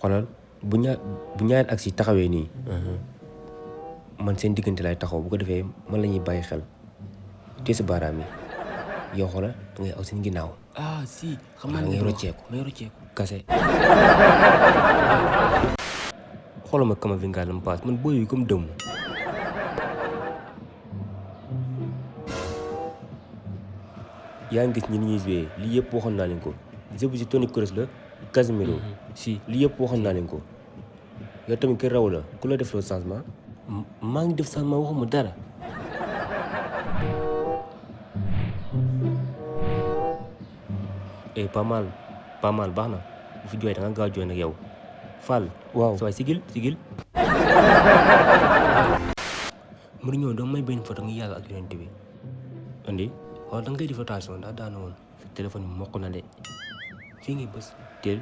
xoolal bu ñaari aksi taxawee nii man seen diggante lay taxaw bu ko defee man la ñuy bàyyi xel te sa baaraam yi yow xoolal da ngay aw seen ginnaaw. ah si xam naa ngay rocceeku may rocceeku kase. xoolal ma Kamavinga la mu paas man booy bi comme dëmm. yaa ngi gis ñi ni ñuy joué lii yëpp waxoon naa leen ko jeu bi si Toni Kroos la Casemiro si lii yëpp waxoon naa leen ko yow tamit kër raw la ku la def loolu changement maa ngi def changement waxuma dara. pas mal baax na bu fi jooy da nga gaaw jooy nag yow Fall. waaw sa waay sigil Mourinho doo may benn photo ngi yàlla ak yonent bi andi waaw da nga koy def rotation ndax daana woon sa téléphone bi mokk na de fii ngi bës teel